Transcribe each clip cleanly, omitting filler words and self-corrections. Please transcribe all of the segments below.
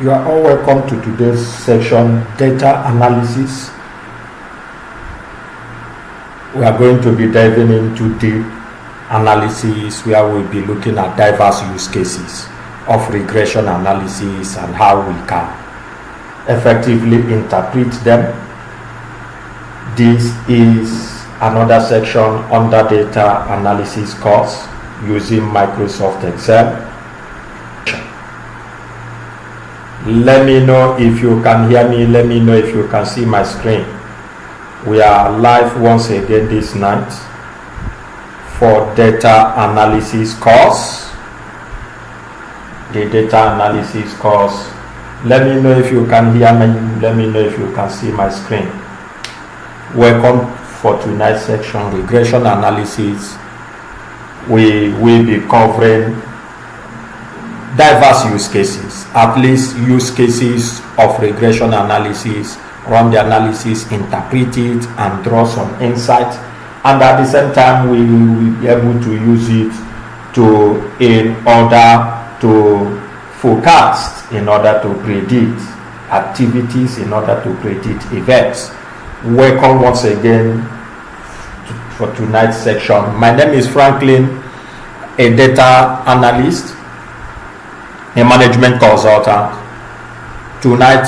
You are all welcome to today's section, data analysis. We are going to be diving into deep analysis where we'll be looking at diverse use cases of regression analysis and how we can effectively interpret them. This is another section under data analysis course using Microsoft Excel. Let me know if you can hear me. Let me know if you can see my screen. We are live once again this night for data analysis course. The data analysis course. Let me know if you can hear me. Let me know if you can see my screen. Welcome for tonight's section, regression analysis. We will be covering diverse use cases, at least use cases of regression analysis, run the analysis, interpret it, and draw some insight. And at the same time, we will be able to use it in order to forecast, in order to predict activities, in order to predict events. Welcome once again for tonight's section. My name is Franklin, a data analyst, a management consultant. Tonight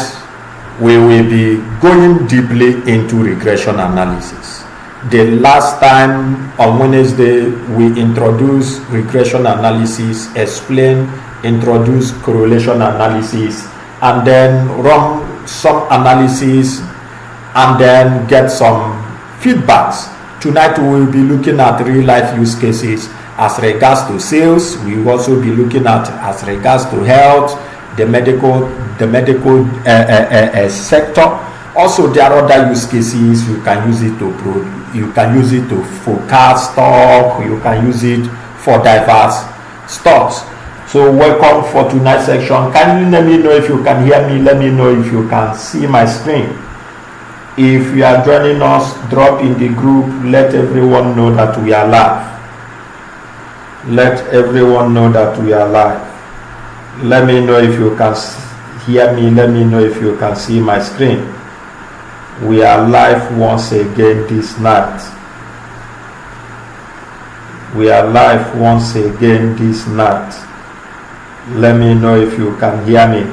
we will be going deeply into regression analysis. The last time on Wednesday we introduced regression analysis, introduced correlation analysis, and then run some analysis and then get some feedbacks. Tonight we will be looking at real life use cases as regards to sales. We will also be looking at as regards to health, the medical sector. Also, there are other use cases. You can use it to forecast stock. You can use it for diverse stocks. So, welcome for tonight's section. Can you let me know if you can hear me? Let me know if you can see my screen. If you are joining us, drop in the group. Let everyone know that we are live. Let everyone know that we are live. Let me know if you can hear me. Let me know if you can see my screen. We are live once again this night. We are live once again this night. Let me know if you can hear me.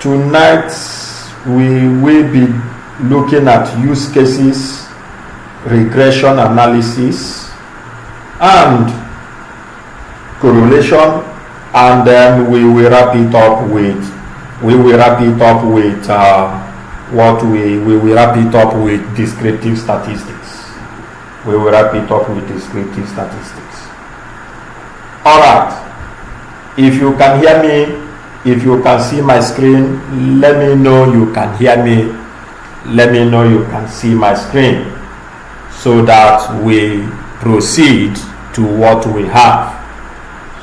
Tonight we will be looking at use cases, regression analysis, and correlation, and then we will wrap it up with descriptive statistics. We will wrap it up with descriptive statistics. All right. If you can hear me, if you can see my screen, let me know you can hear me. Let me know you can see my screen so that we proceed to what we have,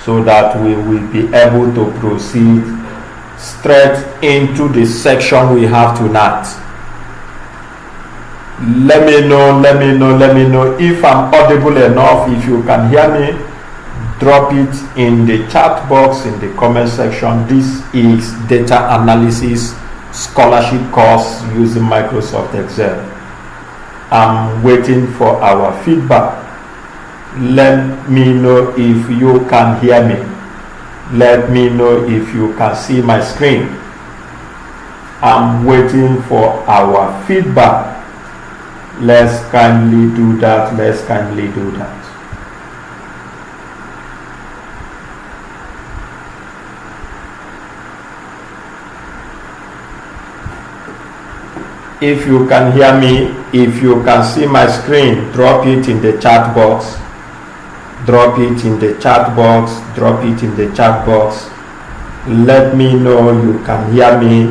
so that we will be able to proceed straight into the section we have tonight. Let me know if I'm audible enough. If you can hear me, drop it in the chat box in the comment section. This is data analysis scholarship course using Microsoft Excel. I'm waiting for our feedback. Let me know if you can hear me. Let me know if you can see my screen. I'm waiting for our feedback. Let's kindly do that. Let's kindly do that. If you can hear me, if you can see my screen, drop it in the chat box. Drop it in the chat box. Drop it in the chat box. Let me know you can hear me.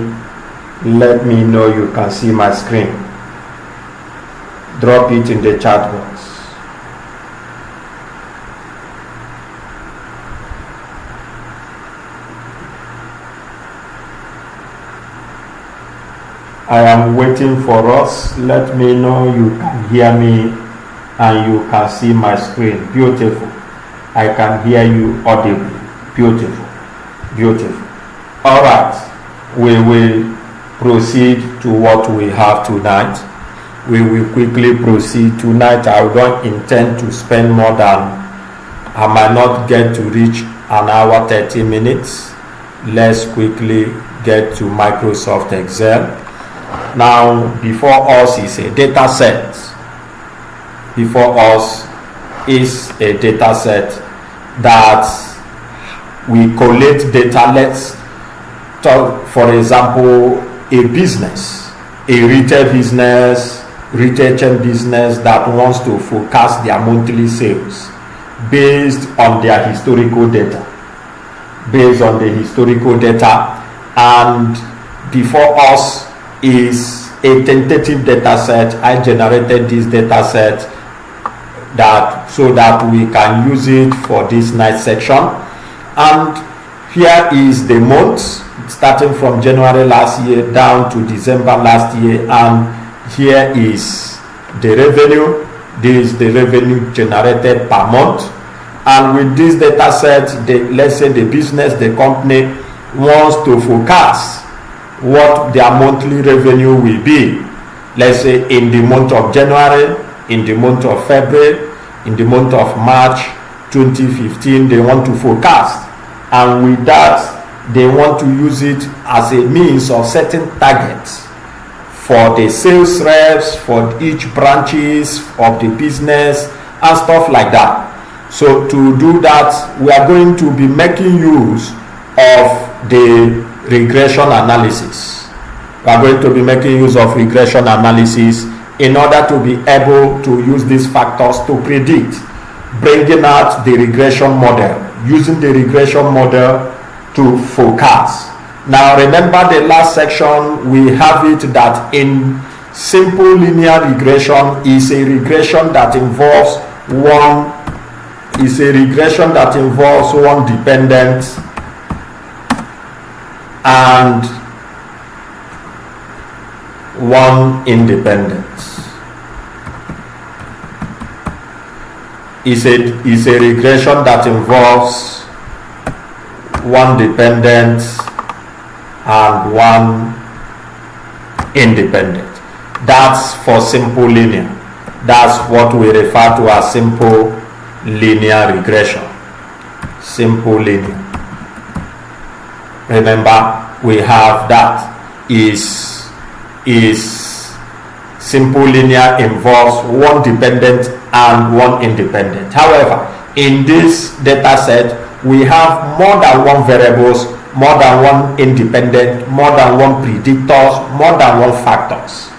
Let me know you can see my screen. Drop it in the chat box. I am waiting for us. Let me know you can hear me and you can see my screen. Beautiful. I can hear you audibly. Beautiful. Beautiful. All right. We will proceed to what we have tonight. We will quickly proceed. Tonight I don't intend to spend more than, I might not get to reach an hour 30 minutes. Let's quickly get to Microsoft Excel. Now before us is a data set. Before us is a data set that we collect data. Let's talk, for example, a business, a retail business, retail chain business that wants to forecast their monthly sales based on their historical data. Based on the historical data, and before us is a tentative data set. I generated this data set so that we can use it for this night section. And here is the months starting from January last year down to December last year, and here is the revenue. This is the revenue generated per month. And with this data set, let's say the business, the company wants to forecast what their monthly revenue will be. Let's say in the month of January, in the month of February, in the month of March 2015, they want to forecast. And with that, they want to use it as a means of setting targets for the sales reps, for each branches of the business and stuff like that. So to do that, we are going to be making use of the regression analysis. We are going to be making use of regression analysis in order to be able to use these factors to predict, bringing out the regression model, using the regression model to forecast. Now remember the last section, we have it that in simple linear regression is a regression that involves one dependent and one independent. Is a regression that involves one dependent and one independent. That's for simple linear. That's what we refer to as simple linear regression. Simple linear. Remember, we have that is simple linear involves one dependent and one independent. However, in this data set, we have more than one variables, more than one independent, more than one predictors, more than one factors.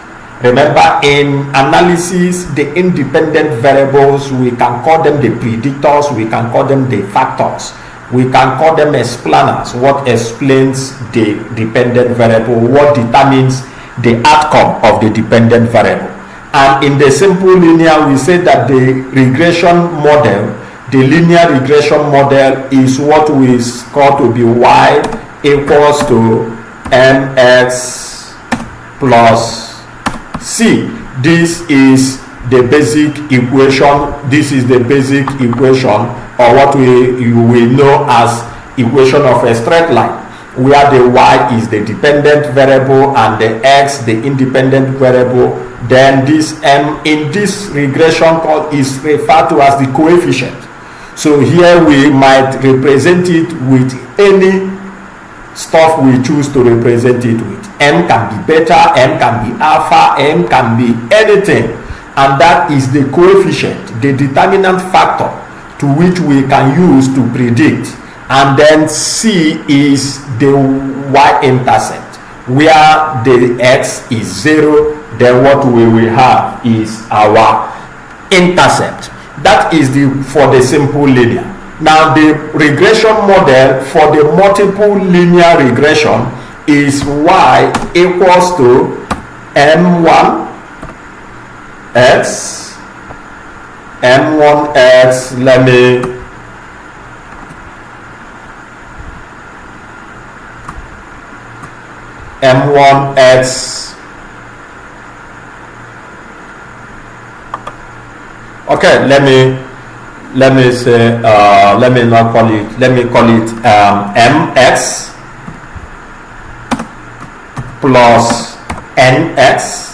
Remember, in analysis, the independent variables, we can call them the predictors, we can call them the factors, we can call them explainers. What explains the dependent variable, what determines the outcome of the dependent variable. And in the simple linear, we say that the regression model, the linear regression model, is what we call to be y equals to mx plus c. This is the basic equation. This is the basic equation, or what you will know as equation of a straight line, where the y is the dependent variable and the x the independent variable. Then this m in this regression code is referred to as the coefficient. So here we might represent it with any stuff we choose to represent it with. M can be beta, m can be alpha, m can be anything, and that is the coefficient, the determinant factor to which we can use to predict. And then c is the y-intercept, where the x is 0. Then what we will have is our intercept. That is for the simple linear. Now the regression model for the multiple linear regression is y equals to m1x, let me m1x. Okay, let me say, let me call it mx plus nx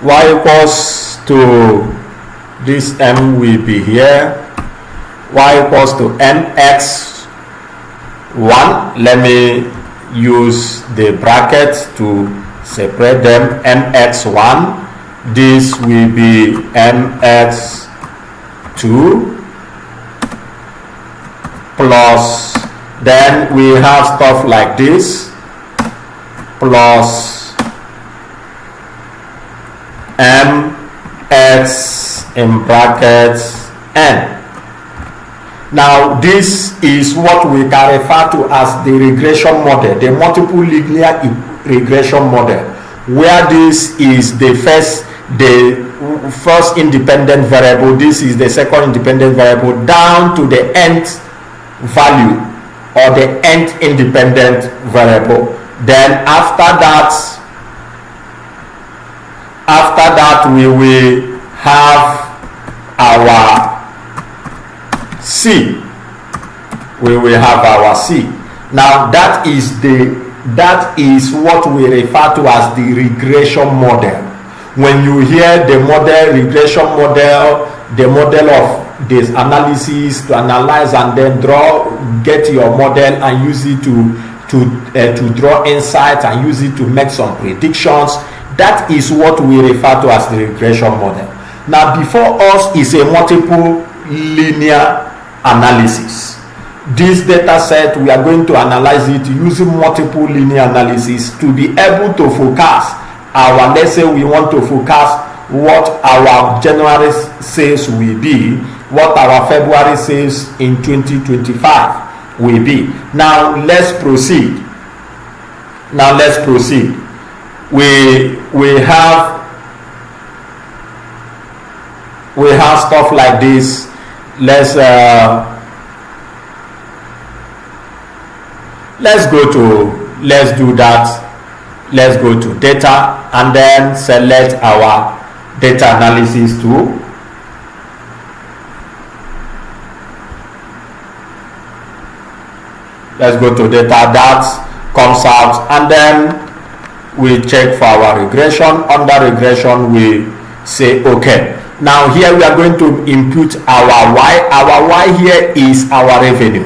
y equals to this m will be here, y equals to mx 1. Let me use the brackets to separate them. Mx 1, this will be mx 2 plus, then we have stuff like this, plus mx in brackets n. Now this is what we can refer to as the regression model, the multiple linear regression model, where this is the first independent variable, this is the second independent variable, down to the nth value or the nth independent variable. Then after that we will have our C. We will have our C. Now that is what we refer to as the regression model. When you hear the model, regression model, the model of this analysis to analyze and then get your model and use it to draw insights and use it to make some predictions, that is what we refer to as the regression model. Now before us is a multiple linear analysis. This data set, we are going to analyze it using multiple linear analysis to be able to forecast our, let's say we want to forecast what our January sales will be, what our February sales in 2025 will be. Now let's proceed. We have stuff like this. Let's go to data and then select our data analysis tool. Let's go to data, that comes out, and then we check for our regression. Under regression we say okay. Now here we are going to input our y. Our y here is our revenue.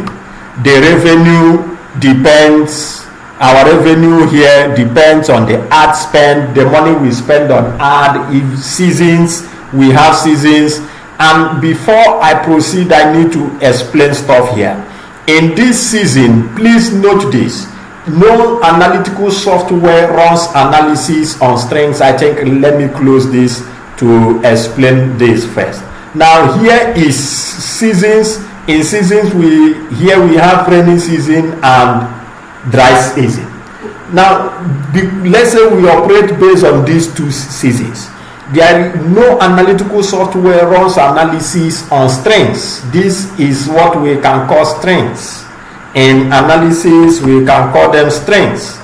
The revenue depends, our revenue here depends on the ad spend, the money we spend on ad. If seasons, we have seasons. And before I proceed, I need to explain stuff here. In this season, please note this: no analytical software runs analysis on strings. I think let me close this to explain this first. Now here is seasons. In seasons, we have rainy season and dry season. Now let's say we operate based on these two seasons. There is no analytical software runs analysis on strings. This is what we can call strings. In analysis, we can call them strings.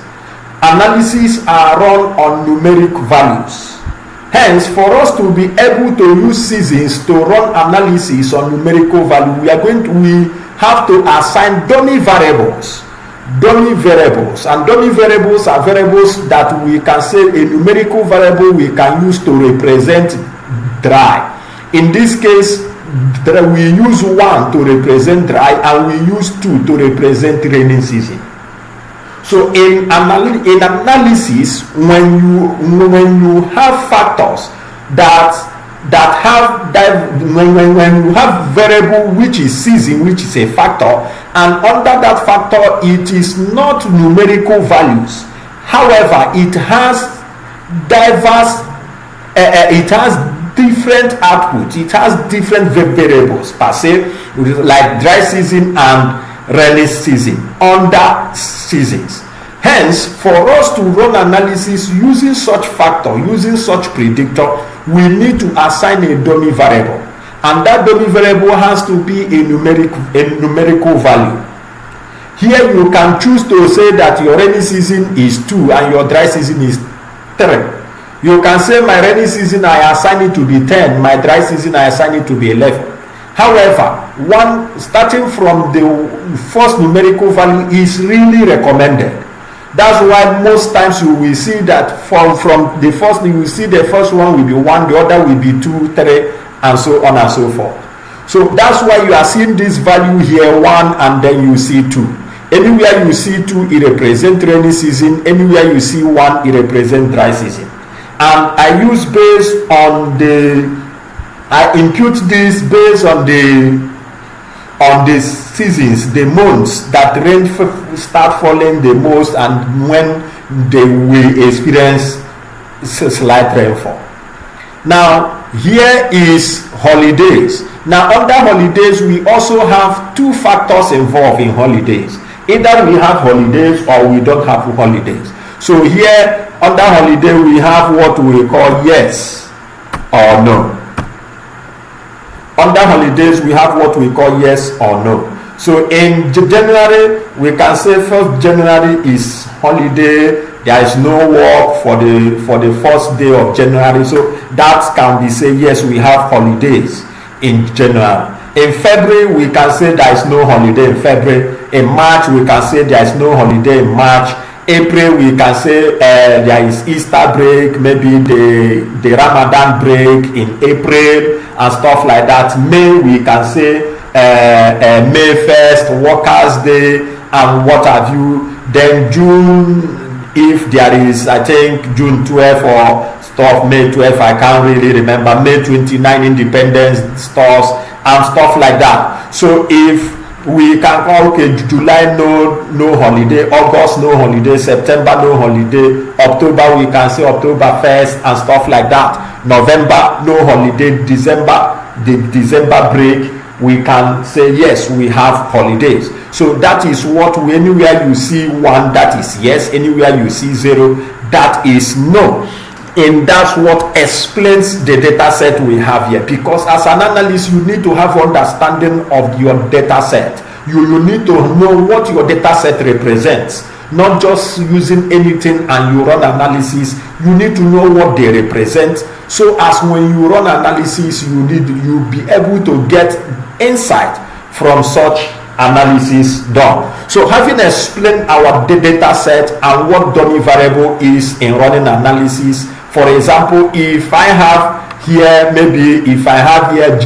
Analyses are run on numeric values. Hence, for us to be able to use seasons to run analysis on numerical value, we have to assign dummy variables. And dummy variables are variables that we can say a numerical variable we can use to represent dry. In this case, we use 1 to represent dry and we use 2 to represent rainy season. So in analysis, when you have factors when you have variable which is season, which is a factor, and under that factor it is not numerical values, however it has different output, it has different variables per se, like dry season and rainy season under seasons. Hence, for us to run analysis using such factor, using such predictor, we need to assign a dummy variable, and that dummy variable has to be a numerical value. Here you can choose to say that your rainy season is 2 and your dry season is 3. You can say my rainy season I assign it to be 10, my dry season I assign it to be 11. However, starting from the first numerical value is really recommended. That's why most times you will see that from the first, you will see the first one will be 1, the other will be 2, 3, and so on and so forth. So that's why you are seeing this value here 1, and then you see 2. Anywhere you see 2, it represents rainy season. Anywhere you see 1, it represents dry season. And I use based on I impute this based on the seasons, the months that rain start falling the most and when they will experience slight rainfall. Now here is holidays. Now under holidays we also have 2 factors involved in holidays. Either we have holidays or we don't have holidays. So here under holiday we have what we call yes or no. Under holidays we have what we call yes or no. So in January we can say 1st January is holiday, there is no work for the first day of January, so that can be say yes, we have holidays in January. In February we can say there is no holiday in February. In March we can say there is no holiday in March. April we can say there is Easter break, maybe the Ramadan break in April and stuff like that. May we can say May 1st, Workers' Day and what have you. Then June, if there is, I think June 12 or stuff, May 12, I can't really remember, May 29 Independence stores and stuff like that. So if we can call, okay, July no holiday, August no holiday, September no holiday, October we can say October 1st and stuff like that. November no holiday, December, the December break, we can say yes, we have holidays. So that is what anywhere you see 1, that is yes, anywhere you see 0, that is no. And that's what explains the data set we have here, because as an analyst you need to have understanding of your data set. You need to know what your data set represents, not just using anything and you run analysis. You need to know what they represent, so as when you run analysis you'll be able to get insight from such analysis done. So having explained our data set and what dummy variable is in running analysis, for example, if I have here, maybe if I have here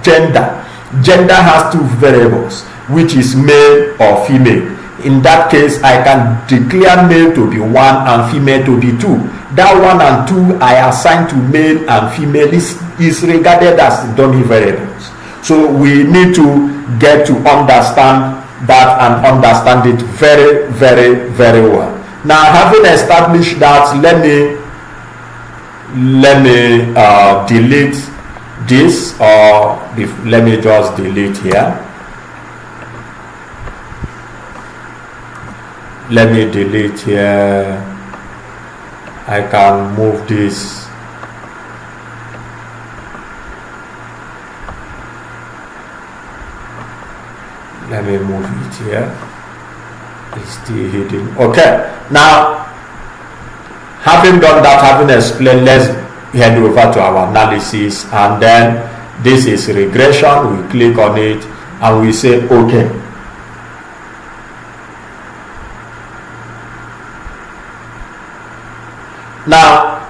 gender has 2 variables, which is male or female. In that case, I can declare male to be 1 and female to be 2. That 1 and 2 I assign to male and female is regarded as dummy variables. So we need to get to understand that and understand it very, very, very well. Now, having established that, let me delete this, or let me just delete here. Let me delete here. I can move this. Let me move it here. It's still hidden. Okay. Now, having done that, having explained, let's head over to our analysis. And then this is regression. We click on it and we say okay. Now,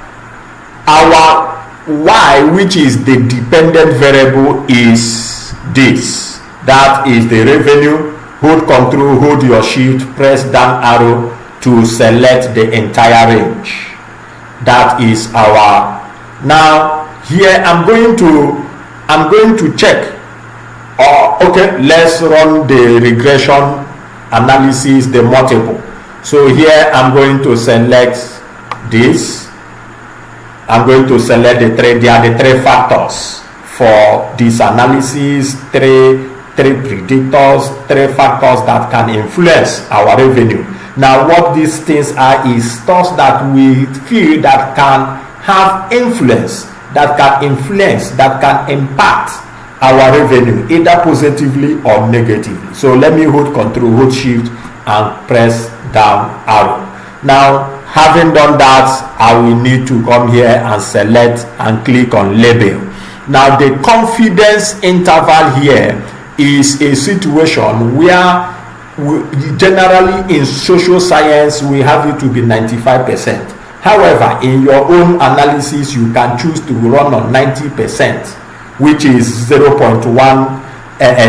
our y, which is the dependent variable, is this. That is the revenue. Hold Control, hold your shift, press down arrow to select the entire range. That is our. Now here I'm going to check. Okay, let's run the regression analysis, the multiple. So here I'm going to select this. I'm going to select the 3. There are the 3 factors for this analysis, 3 predictors, 3 factors that can influence our revenue. Now what these things are is stuff that we feel that can have influence, that can influence, that can impact our revenue, either positively or negatively. So let me hold Control, hold Shift, and press down arrow. Now, having done that, I will need to come here and select and click on label. Now, the confidence interval here is a situation where generally in social science we have it to be 95%. However, in your own analysis, you can choose to run on 90%, which is 0.1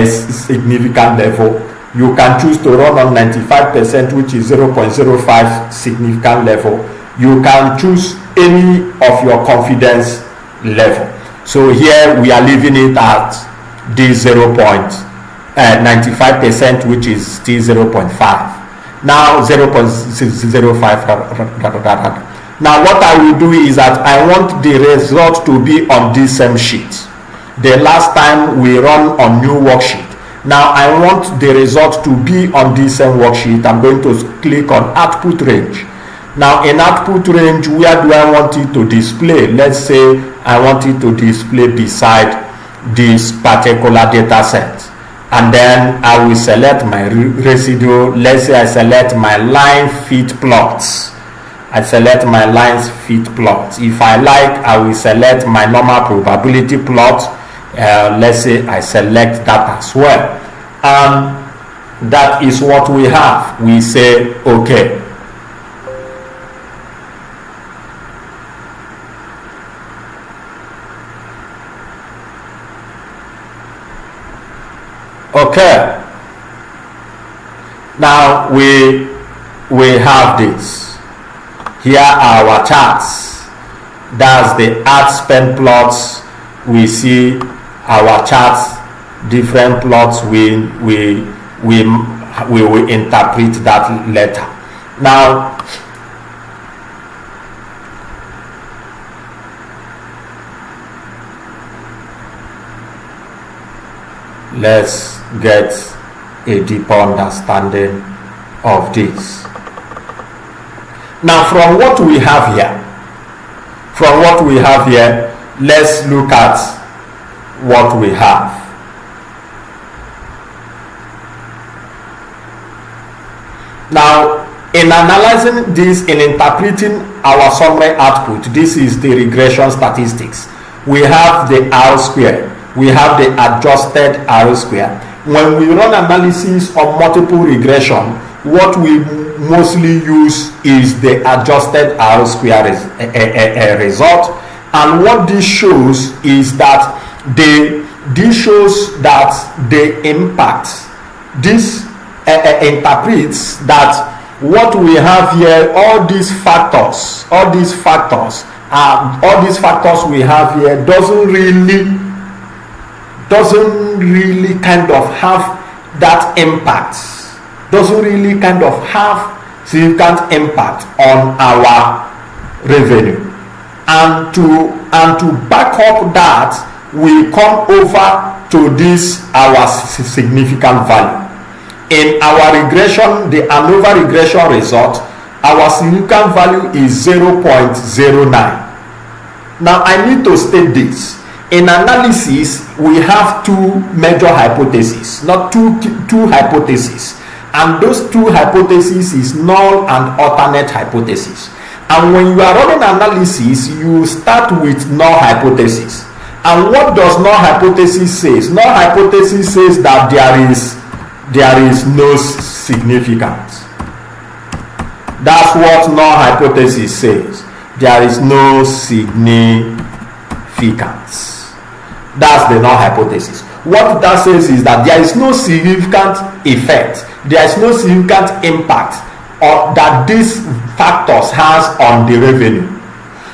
significant level. You can choose to run on 95%, which is 0.05 significant level. You can choose any of your confidence level. So here we are leaving it at the 0.95%, which is still 0.5. Now 0.05. Now what I will do is that I want the result to be on this same sheet. The last time we run on new worksheet. Now I want the result to be on this same worksheet. I'm going to click on output range. Now in output range, where do I want it to display? Let's say I want it to display beside this particular data set. And then I will select my residue. Let's say I select my line fit plots. I select my lines fit plots. If I like, I will select my normal probability plot. Let's say I select that as well. And that is what we have. We say OK. Okay. Now we have this. Here are our charts. That's the ad spend plots. We see our charts, different plots. We will interpret that later. Now let's get a deeper understanding of this. Now from what we have here, let's look at what we have. Now in analyzing this, in interpreting our summary output, this is the regression statistics. We have the R square, we have the adjusted R square. When we run analysis of multiple regression, what we mostly use is the adjusted R square result. And what this shows is that the impact, this interprets that what we have here, all these factors we have here doesn't really kind of have that impact, doesn't really kind of have significant impact on our revenue. And to back up that, we come over to this our significant value. In our regression, the ANOVA regression result, our significant value is 0.09. Now I need to state this. In analysis, we have two major hypotheses, not two hypotheses. And those two hypotheses is null and alternate hypothesis. And when you are running analysis, you start with null hypothesis. And what does null hypothesis say? Null hypothesis says that there is no significance. That's what null hypothesis says. There is no significance. That's the null hypothesis. What that says is that there is no significant effect, there is no significant impact that these factors has on the revenue.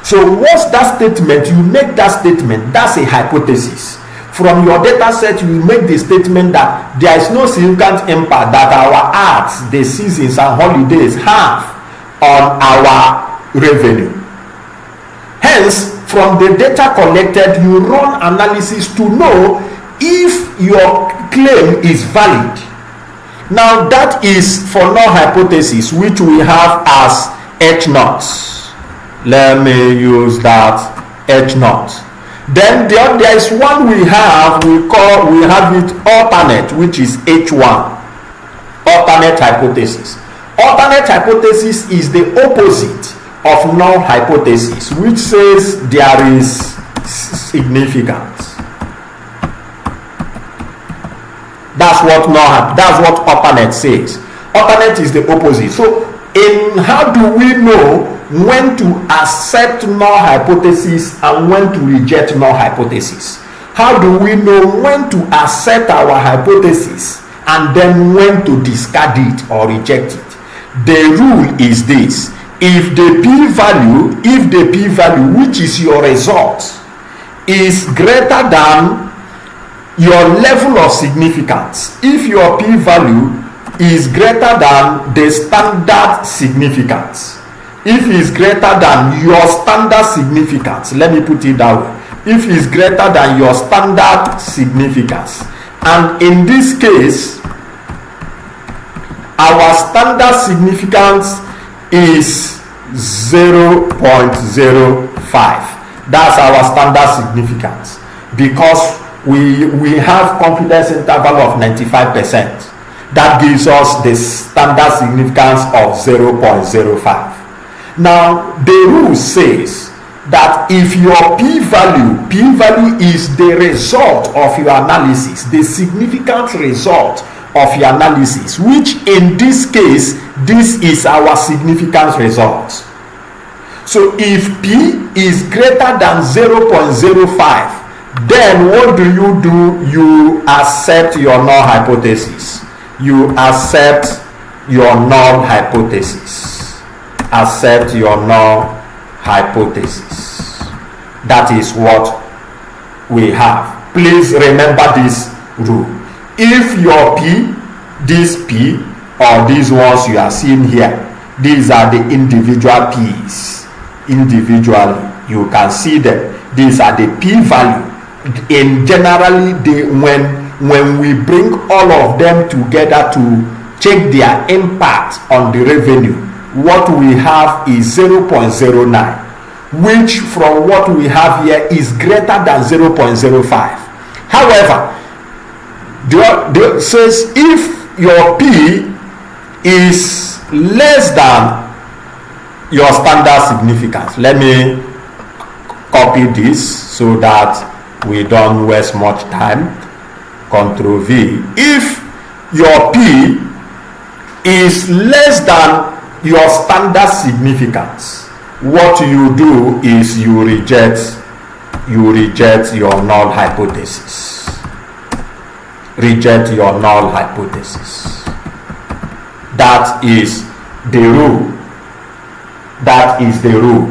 So what's that statement? You make that statement, that's a hypothesis. From your data set, you make the statement that there is no significant impact that our ads, the seasons and holidays have on our revenue. Hence, from the data collected, you run analysis to know if your claim is valid. Now that is for null hypothesis, which we have as H naught. Let me use that H naught. Then there is one we have it alternate, which is H1, alternate hypothesis. Alternate hypothesis is the opposite of null hypothesis, which says there is significance. That's what alternate says. Alternate is the opposite. So how do we know when to accept null hypothesis and when to reject null hypothesis? How do we know when to accept our hypothesis and then when to discard it or reject it? The rule is this: if the p-value, which is your result, is greater than your level of significance, if your p-value is greater than the standard significance, if it's greater than your standard significance, let me put it that way, if it's greater than your standard significance, and in this case our standard significance is 0.05, that's our standard significance, because we have confidence interval of 95%. That gives us the standard significance of 0.05. Now the rule says that if your p-value is the result of your analysis, the significant result of your analysis, which in this case, this is our significant result. So if p is greater than 0.05, then what do? You accept your null hypothesis. You accept your null hypothesis. Accept your null hypothesis. That is what we have. Please remember this rule. If your this p, or these ones you are seeing here, these are the individual p's. Individually, you can see them. These are the p-value. In generally, when we bring all of them together to check their impact on the revenue, what we have is 0.09, which from what we have here is greater than 0.05. However, the says if your p is less than your standard significance, let me copy this so that we don't waste much time. Ctrl V. If your p is less than your standard significance, what you do is you reject your null hypothesis. Reject your null hypothesis. That is the rule. That is the rule.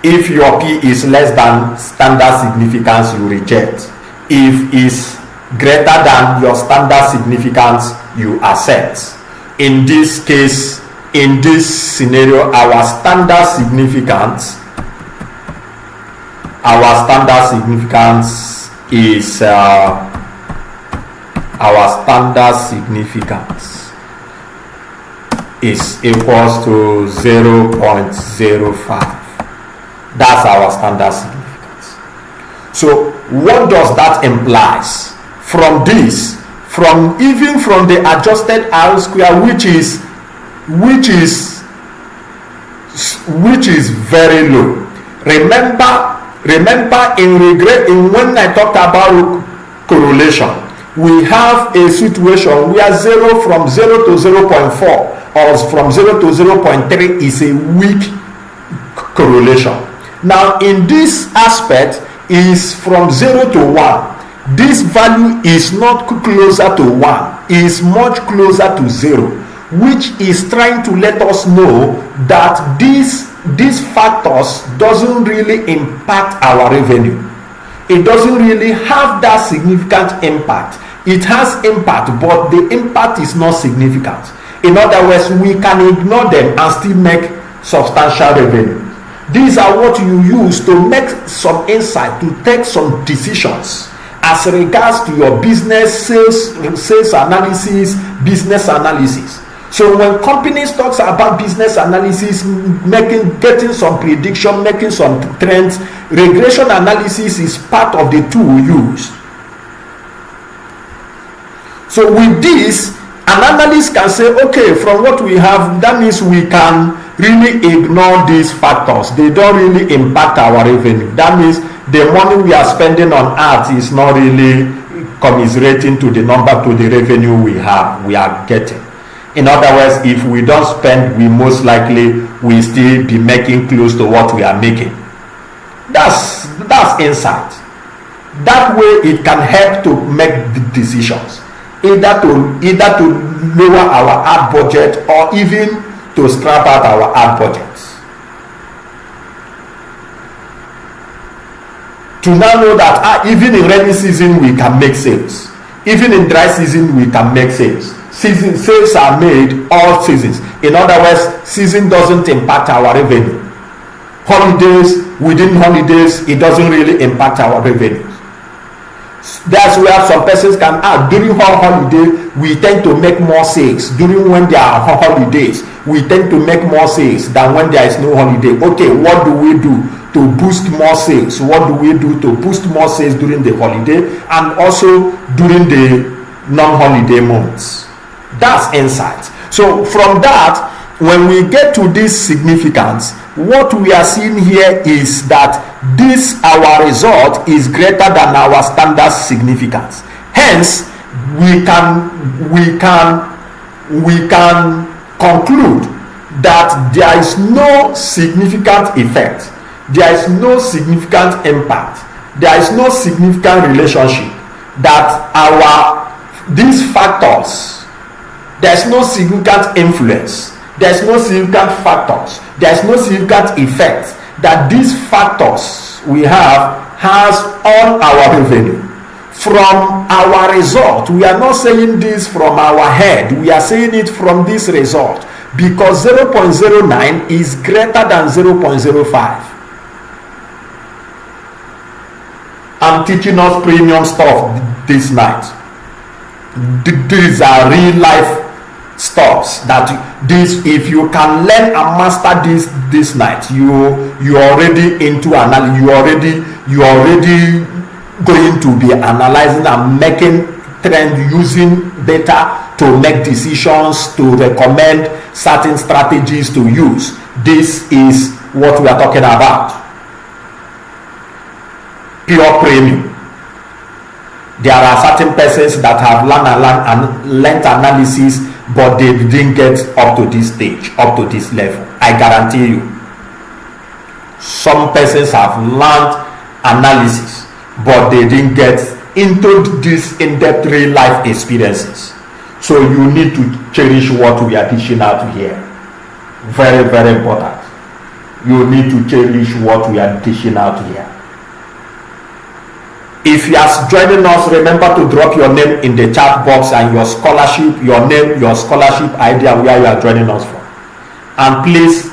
If your p is less than standard significance, you reject. If it's greater than your standard significance, you accept. In this case, in this scenario, our standard significance is equals to 0.05. That's our standard significance. So what does that imply? From this, even from the adjusted R square, which is very low. Remember in when I talked about correlation, we have a situation where 0 from 0 to 0.4 or from 0 to 0.3 is a weak correlation. Now in this aspect is from 0 to 1. This value is not closer to 1, is much closer to 0, which is trying to let us know that these factors doesn't really impact our revenue. It doesn't really have that significant impact. It has impact, but the impact is not significant. In other words, we can ignore them and still make substantial revenue. These are what you use to make some insight, to take some decisions as regards to your business, sales analysis, business analysis. So when companies talks about business analysis, getting some prediction, making some trends, regression analysis is part of the tool we use. So with this, an analyst can say, okay, from what we have, that means we can really ignore these factors. They don't really impact our revenue. That means the money we are spending on ads is not really commiserating to the revenue we are getting. In other words, if we don't spend, we most likely will still be making close to what we are making. That's insight. That way it can help to make the decisions, either to lower our ad budget or even to scrap out our ad budgets. To now know that even in rainy season we can make sales, even in dry season we can make sales. Sales are made all seasons. In other words, season doesn't impact our revenue. Within holidays, it doesn't really impact our revenue. That's where some persons can add, during holiday we tend to make more sales. During when there are holidays, we tend to make more sales than when there is no holiday. Okay, what do we do to boost more sales? What do we do to boost more sales during the holiday and also during the non-holiday months? That's insight. So from that, when we get to this significance, what we are seeing here is that our result is greater than our standard significance. Hence, we can conclude that there is no significant effect, there is no significant impact, there is no significant relationship that these factors, there is no significant influence, there is no significant factors, there is no significant effect that these factors we have has on our revenue. From our result, we are not saying this from our head, we are saying it from this result, because 0.09 is greater than 0.05. I'm teaching us premium stuff this night. These are real life stuffs that if you can learn and master this night, you already into analysis. You already going to be analyzing and making trend, using data to make decisions, to recommend certain strategies to use. This is what we are talking about. Pure premium. There are certain persons that have learned analysis, but they didn't get up to this stage, up to this level. I guarantee you. Some persons have learned analysis, but they didn't get into this in-depth real life experiences. So you need to cherish what we are teaching out here. Very, very important. You need to cherish what we are teaching out here. If you are joining us, remember to drop your name in the chat box and your scholarship, your name, your scholarship idea, where you are joining us from. And please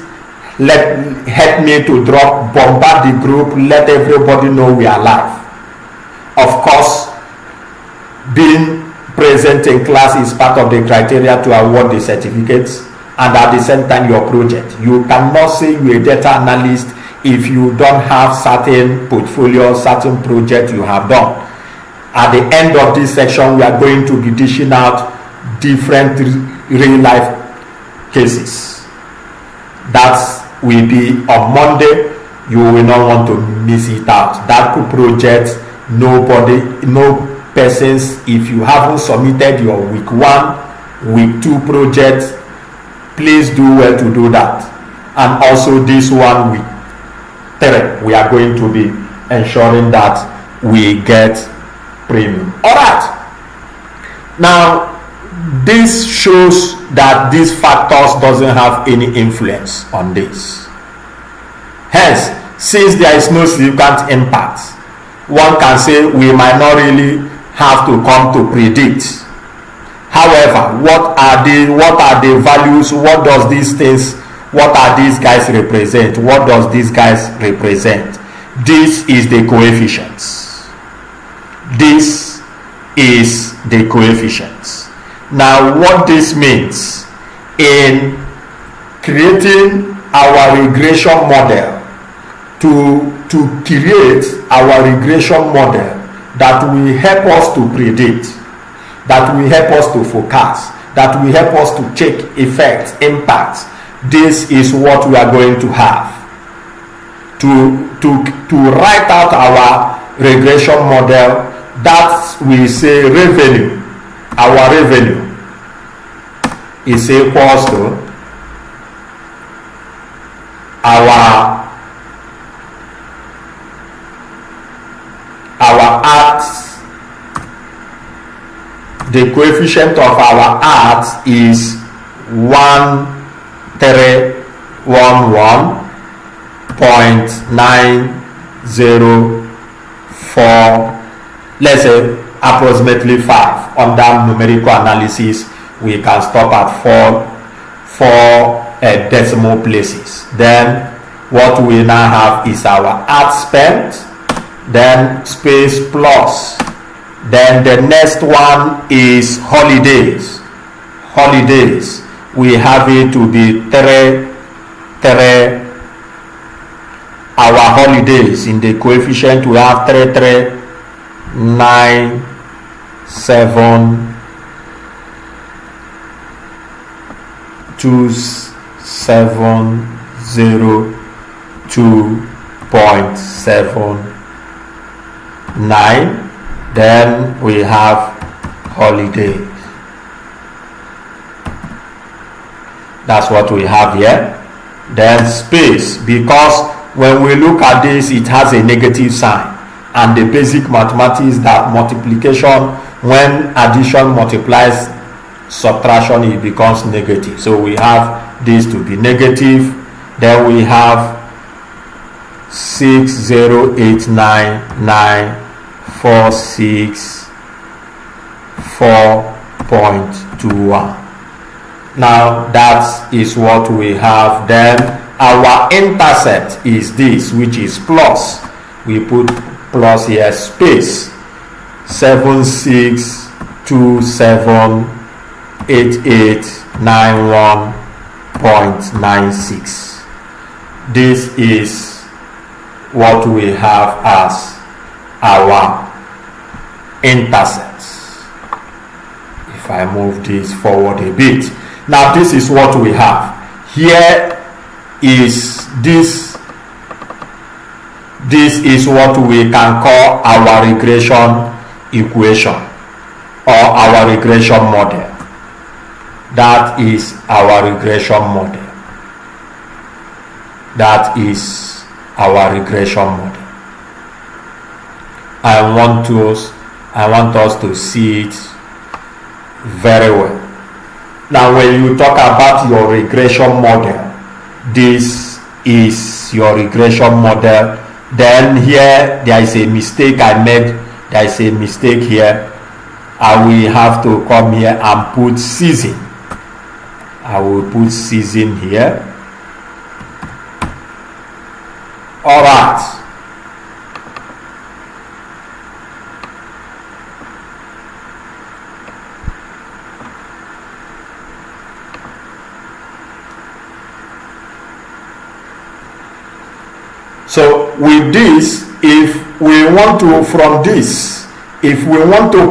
help me to bombard the group, let everybody know we are live. Of course, being present in class is part of the criteria to award the certificates, and at the same time your project. You cannot say you're a data analyst if you don't have certain portfolio, certain project you have done. At the end of this section, we are going to be dishing out different real life cases. That will be on Monday. You will not want to miss it out. That project, no persons, if you haven't submitted your week 1, week 2 project, please do well to do that. And also this one, week 3, we are going to be ensuring that we get premium. All right. Now, this shows that these factors doesn't have any influence on this. Hence, since there is no significant impact, one can say we might not really have to come to predict. However, what are the values? What does these things? What are these guys represent? What does these guys represent? This is the coefficients. This is the coefficients. Now, what this means in creating our regression model, to create our regression model that will help us to predict, that will help us to forecast, that will help us to check effects, impacts. This is what we are going to have to write out our regression model. That we say revenue, our revenue is equals to our ads. The coefficient of our ads is 1311.904, let's say approximately 5. Under numerical analysis, we can stop at four decimal places. Then what we now have is our ad spent, then space plus, then the next one is holidays. We have it to be 3 our holidays. In the coefficient we have 339,702.79. Then we have holidays. That's what we have here. Then space, because when we look at this, it has a negative sign, and the basic mathematics that multiplication, when addition multiplies subtraction, it becomes negative. So we have this to be negative. Then we have 6089946.21. Now that is what we have. Then our intercept is this, which is plus. We put plus here, space 76278891.96. This is what we have as our intercepts. If I move this forward a bit, now this is what we have. Here is this is what we can call our regression equation or our regression model. That is our regression model. That is our regression model. I want us to see it very well. Now when you talk about your regression model, this is your regression model. Then here there is a mistake I made. There is a mistake here. I will have to come here and put season. I will put season here. All right. So with this, if we want to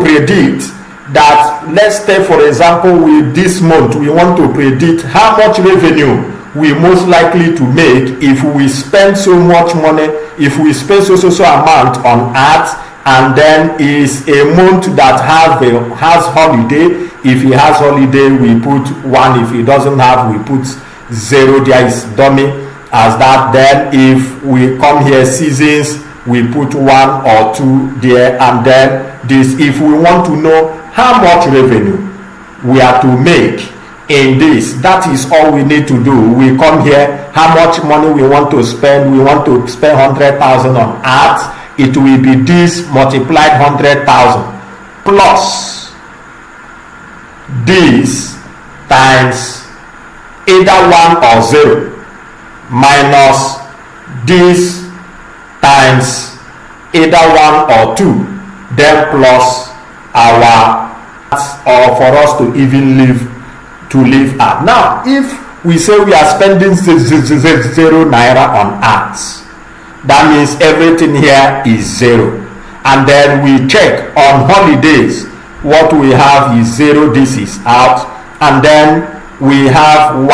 predict that, let's say for example with this month, we want to predict how much revenue we most likely to make if we spend so much money, if we spend so amount on ads, and then is a month that has holiday. If he has holiday, we put 1. If he doesn't have, we put 0. There is dummy as that. Then if we come here seasons, we put 1 or 2 there, and then this, if we want to know how much revenue we are to make in this, that is all we need to do. We come here, how much money we want to spend. We want to spend 100,000 on ads. It will be this multiplied 100,000 plus this times either 1 or 0 minus this times either 1 or 2, then plus our, or for us to even leave to live at. Now, if we say we are spending 0 naira on ads, that means everything here is 0. And then we check on holidays, what we have is 0, this is out, and then we have 1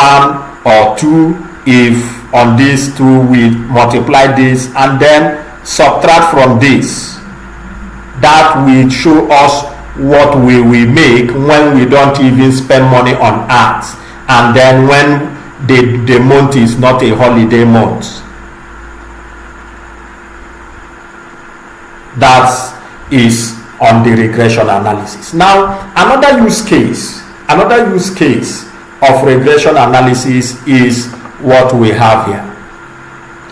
or 2. If on these 2 we multiply this and then subtract from this, that will show us what we will make when we don't even spend money on ads, and then when the month is not a holiday month. That is on the regression analysis. Now, another use case of regression analysis is what we have here.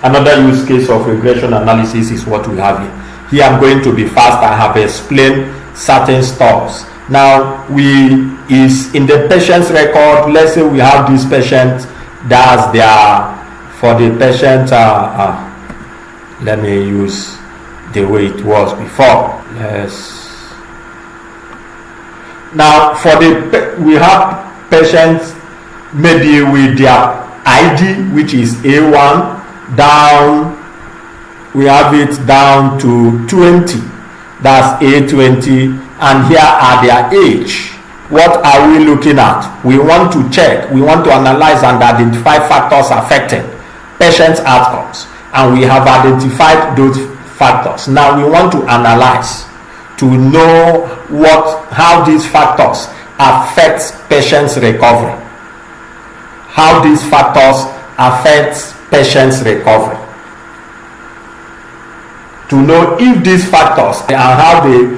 Another use case of regression analysis is what we have here. Here I'm going to be fast. I have explained certain stuff. Now, is in the patient's record. Let's say we have this patient. That's their, for the patient. Let me use the way it was before. Yes. Now, for we have patients maybe with their ID, which is A1, down. We have it down to 20. That's A20, and here are their age. What are we looking at? We want to check, we want to analyze and identify factors affecting patient's outcomes, and we have identified those factors. Now we want to analyze to know how these factors affect patient's recovery. How these factors affect patient's recovery. To know if these factors and how do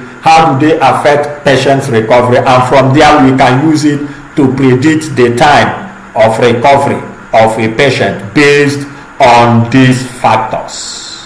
they affect patient's recovery, and from there we can use it to predict the time of recovery of a patient based on these factors.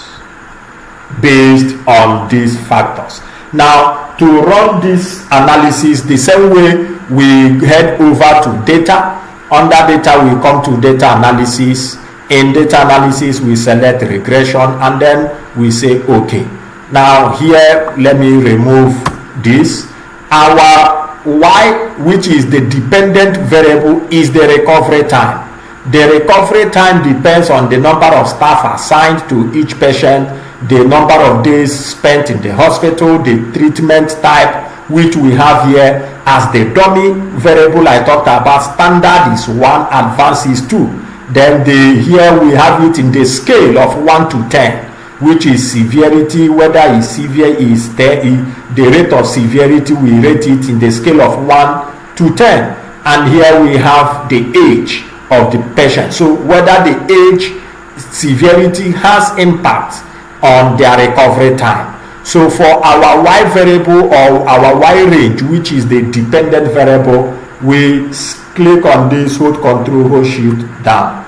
Now, to run this analysis the same way, we head over to data. Under data, we come to data analysis. In data analysis, we select regression, and then we say okay. Now here, let me remove this. Our y, which is the dependent variable, is the recovery time. The recovery time depends on the number of staff assigned to each patient, the number of days spent in the hospital, the treatment type, which we have here as the dummy variable I talked about. Standard is 1, advanced is 2. Then here we have it in the scale of 1 to 10, which is severity. Whether it's severe is the rate of severity, we rate it in the scale of 1 to 10. And here we have the age of the patient. So whether the age, severity has impact on their recovery time. So for our y variable or our y range, which is the dependent variable, we click on this, hold Control, hold Shift down.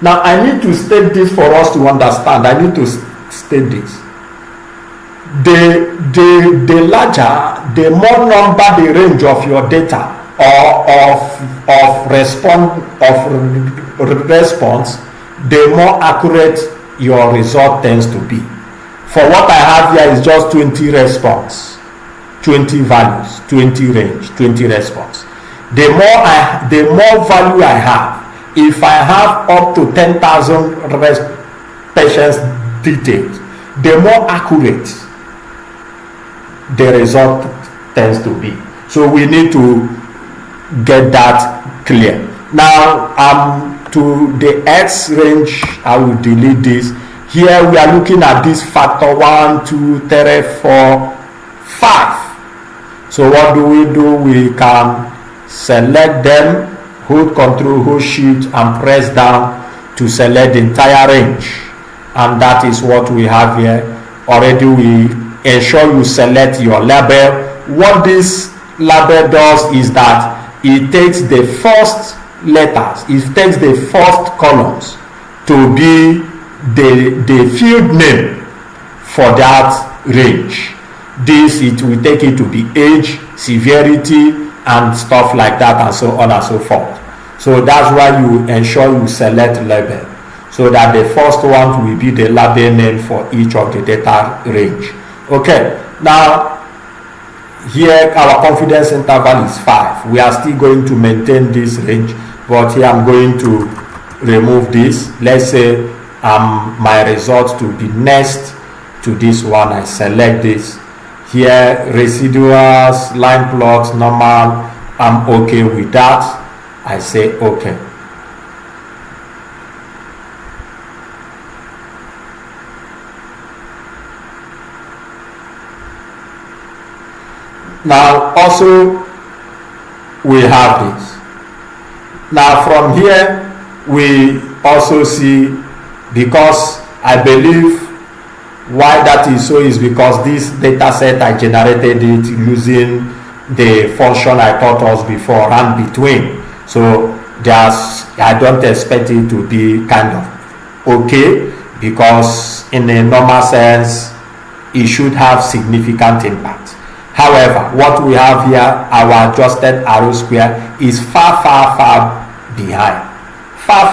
Now I need to state this for us to understand. I need to state this. The larger, the more number the range of your data or of response, the more accurate your result tends to be. For what I have here is just 20 response, 20 values, 20 range, 20 response. The more value I have, if I have up to 10,000 patients details, the more accurate the result tends to be. So we need to get that clear. Now to the X range, I will delete this. Here we are looking at this factor 1, 2, 3, 4, 5. So what do? We can select them, hold Control, hold Shift, and press down to select the entire range. And that is what we have here. Already we ensure you select your label. What this label does is that it takes the first letters, it takes the first columns to be the field name for that range. This, it will take it to be age, severity, and stuff like that, and so on and so forth. So that's why you ensure you select label, so that the first one will be the label name for each of the data range. Okay, now Here our confidence interval is 5. We are still going to maintain this range, but here I'm going to remove this. Let's say my result to be next to this one. I select this. Here residuals, line plots, normal, I'm okay with that. I say okay. Now also we have this. Now from here we also see, because I believe why that is so is because this data set I generated it using the function I taught us before, and between. So I don't expect it to be kind of okay, because in a normal sense it should have significant impact. However, what we have here, our adjusted arrow square, is far behind, far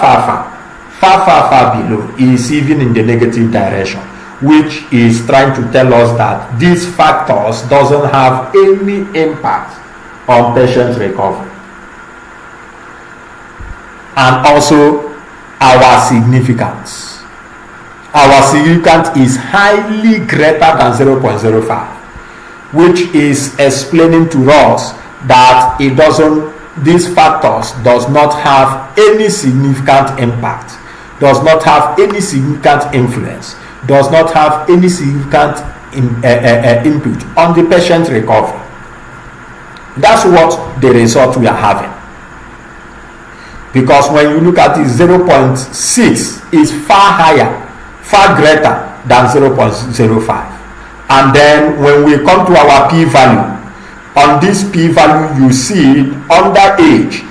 below, is even in the negative direction, which is trying to tell us that these factors doesn't have any impact on patient recovery. And also our significance. Our significance is highly greater than 0.05. which is explaining to us that these factors does not have any significant impact, does not have any significant influence, does not have any significant input on the patient recovery. That's what the result we are having. Because when you look at it, 0.6 is far higher, far greater than 0.05. And then when we come to our p-value, on this p-value you see under age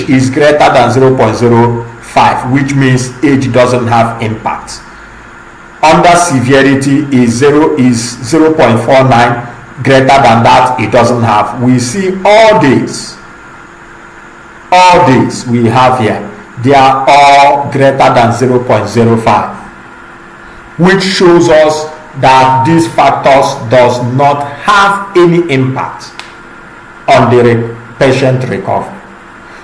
is greater than 0.05, which means age doesn't have impact. Under severity is 0.49, greater than that it doesn't have. We see all these we have here, they are all greater than 0.05, which shows us that these factors does not have any impact on the patient recovery.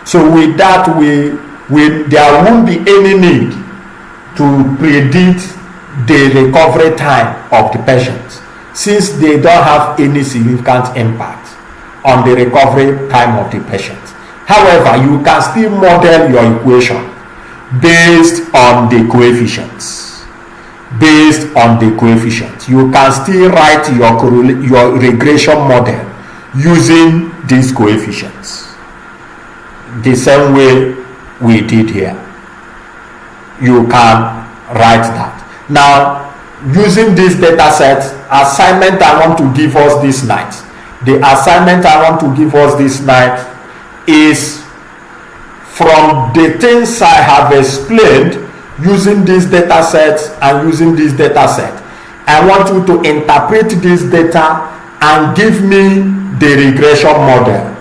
So with that, there won't be any need to predict the recovery time of the patient, since they don't have any significant impact on the recovery time of the patient. However, you can still model your equation based on the coefficients. You can still write your regression model using these coefficients the same way we did here. You can write that. Now, using this data set, assignment I want to give us this night. The assignment I want to give us this night is from the things I have explained using this data set and using this data set. I want you to interpret this data and give me the regression model.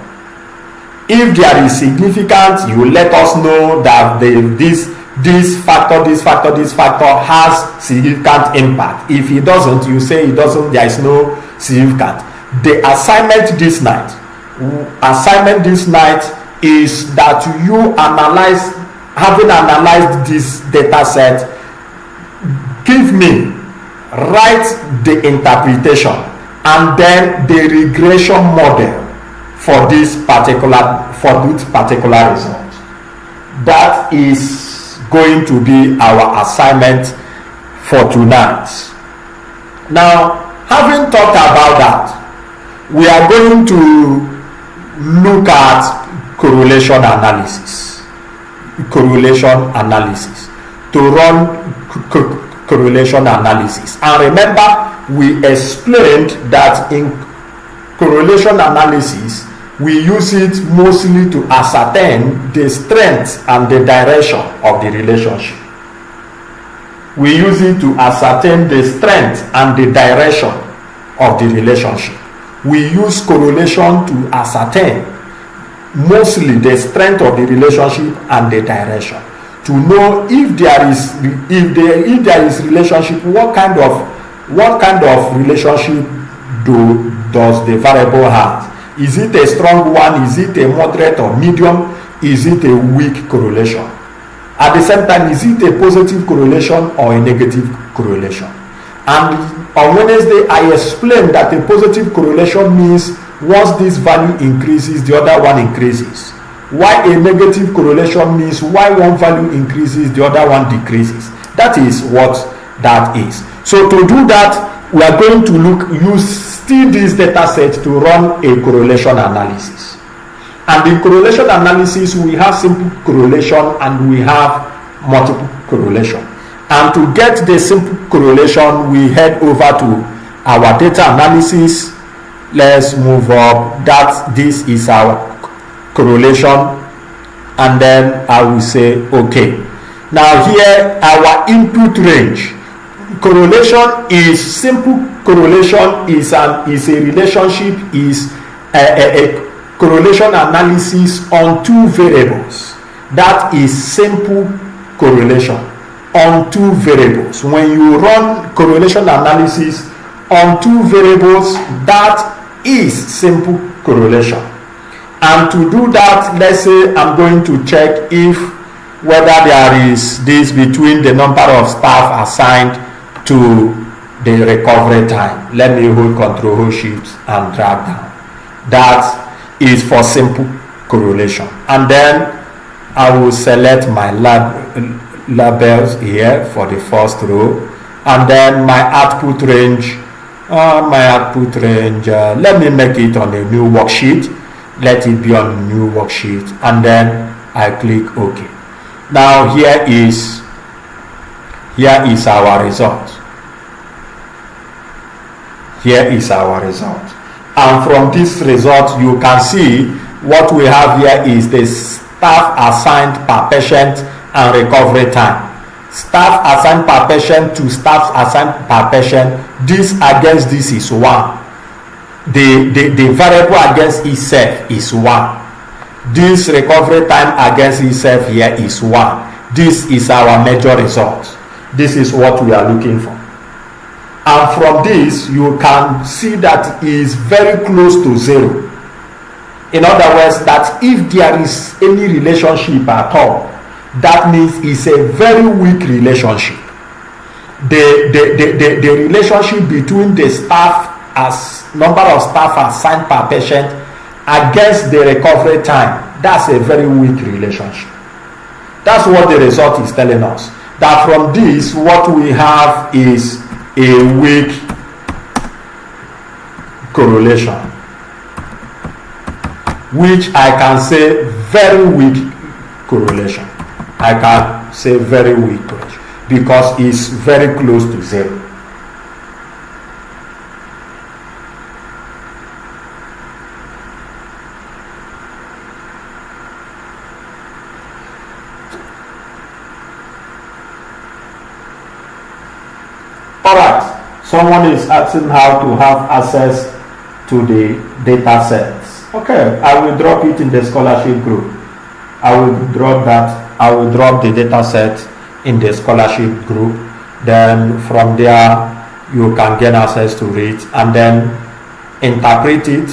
If there is significance, you let us know that this factor has significant impact. If it doesn't, you say it doesn't, there is no significance. The assignment this night is that you analyze, having analyzed this data set, write the interpretation and then the regression model for this particular result. That is going to be our assignment for tonight. Now, having talked about that, we are going to look at correlation analysis. To run correlation analysis. And remember, we explained that in correlation analysis, we use it mostly to ascertain the strength and the direction of the relationship. We use it to ascertain the strength and the direction of the relationship. We use correlation to ascertain mostly the strength of the relationship and the direction, to know if there is relationship, what kind of relationship does the variable have? Is it a strong one? Is it a moderate or medium? Is it a weak correlation? At the same time, is it a positive correlation or a negative correlation? And on Wednesday, I explained that a positive correlation means once this value increases, the other one increases. Why a negative correlation means why one value increases, the other one decreases. That is what that is. So to do that, we are going to use still this data set to run a correlation analysis. And in correlation analysis, we have simple correlation and we have multiple correlation. And to get the simple correlation, we head over to our data analysis. Let's move up. This is our correlation. And then I will say okay. Now here, our input range. Correlation is simple correlation is a relationship, is a correlation analysis on two variables. That is simple correlation on two variables. When you run correlation analysis on two variables, that is simple correlation. And to do that, let's say I'm going to check whether there is this between the number of staff assigned to the recovery time. Let me hold Control Shift and drag down. That is for simple correlation. And then I will select my labels here for the first row, and then my output range. Let me make it on a new worksheet. Let it be on a new worksheet, and then I click OK. Now here is our result. Here is our result. And from this result, you can see what we have here is the staff assigned per patient and recovery time. Staff assigned per patient to staff assigned per patient. This against this is 1. The variable against itself is 1. This recovery time against itself here is 1. This is our major result. This is what we are looking for. And from this, you can see that it is very close to 0. In other words, that if there is any relationship at all, that means it's a very weak relationship. The relationship between the staff as number of staff assigned per patient against the recovery time, that's a very weak relationship. That's what the result is telling us. That from this, what we have is a weak correlation, which I can say very weak correlation. I can say very weak correlation because it's very close to 0. Alright, someone is asking how to have access to the data sets. Okay, I will drop it in the scholarship group. I will drop that. I will drop the data set in the scholarship group. Then from there, you can get access to it and then interpret it,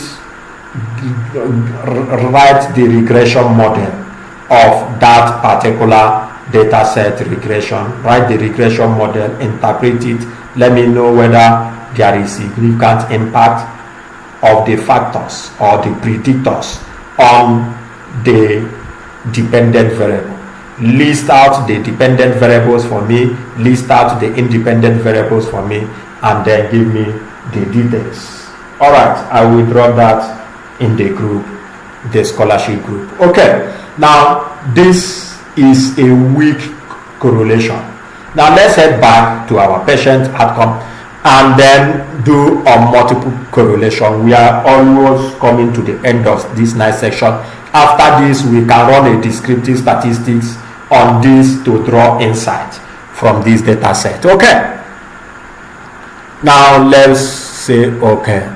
write the regression model of that particular data set regression, write the regression model, interpret it, let me know whether there is significant impact of the factors or the predictors on the dependent variable. List out the dependent variables for me, list out the independent variables for me, and then give me the details. Alright, I will drop that in the group, the scholarship group. Okay, now this is a weak correlation. Now let's head back to our patient outcome and then do a multiple correlation. We are almost coming to the end of this nice section. After this, we can run a descriptive statistics on this to draw insight from this data set. Okay. Now let's say okay.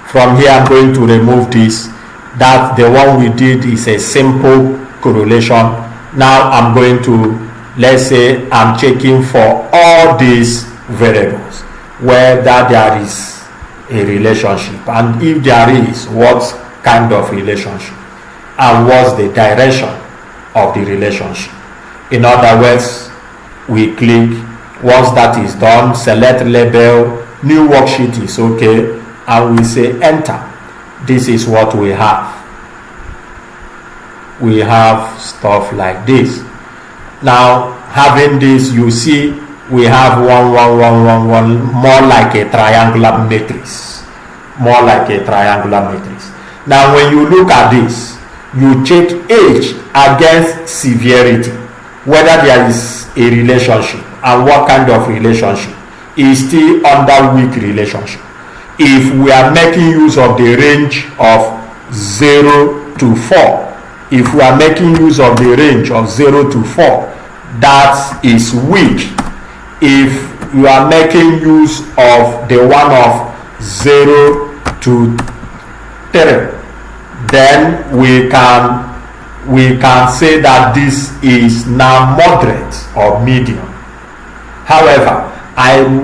From here, I'm going to remove this. That the one we did is a simple correlation. Now I'm going to, let's say I'm checking for all these variables, whether there is a relationship, and if there is, what kind of relationship, and what's the direction of the relationship. In other words, we click. Once that is done, select label, new worksheet is okay, and we say enter. This is what we have. We have stuff like this. Now, having this, you see we have 1 1 1 1 1, more like a triangular matrix. More like a triangular matrix. Now, when you look at this, you check age against severity, whether there is a relationship and what kind of relationship. Is still under weak relationship. If we are making use of the range of 0 to 4, if we are making use of the range of 0 to 4, that is weak. If you are making use of the one of 0 to 3, then we can say that this is now moderate or medium. However,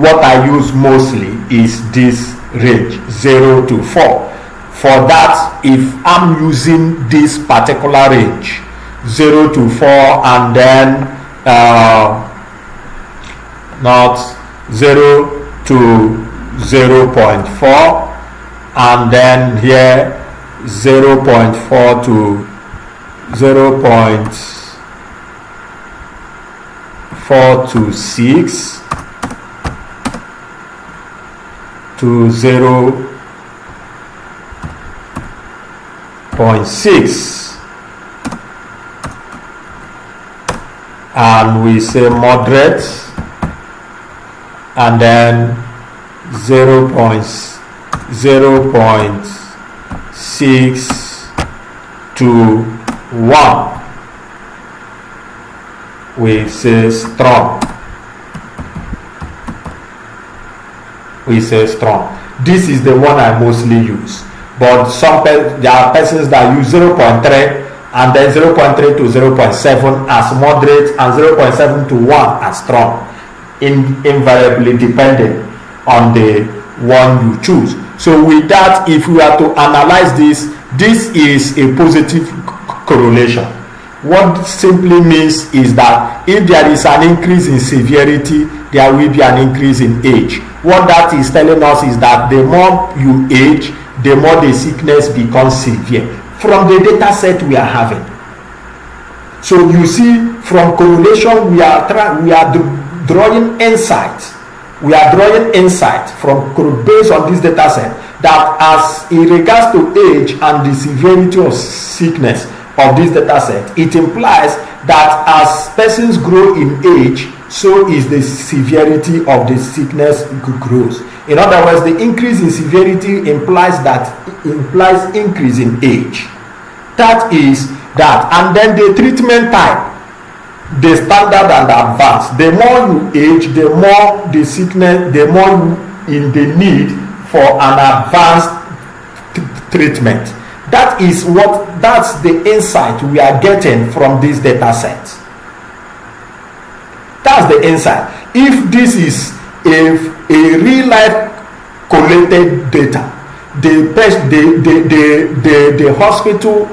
what I use mostly is this range 0 to 4. For that, if I'm using this particular range 0 to 4, and then not 0 to 0.4, and then here 0.4 to 0.4 to 6 to 0.6, and we say moderate, and then 0.6 to 1, we say strong. We say strong. This is the one I mostly use, but there are persons that use 0.3 and then 0.3 to 0.7 as moderate and 0.7 to 1 as strong, invariably depending on the one you choose. So with that, if we are to analyze this is a positive correlation. What simply means is that if there is an increase in severity, there will be an increase in age. What that is telling us is that the more you age, the more the sickness becomes severe from the data set we are having. So you see, from correlation we are drawing insight. We are drawing insight based on this data set, that as in regards to age and the severity of sickness of this data set, it implies that as persons grow in age, so is the severity of the sickness grows. In other words, the increase in severity implies increase in age. That is that. And then the treatment type, the standard and advanced. The more you age, the more the sickness, the more you in the need for an advanced treatment. That's the insight we are getting from this data set. That's the insight. If this is a real life collated data, the hospital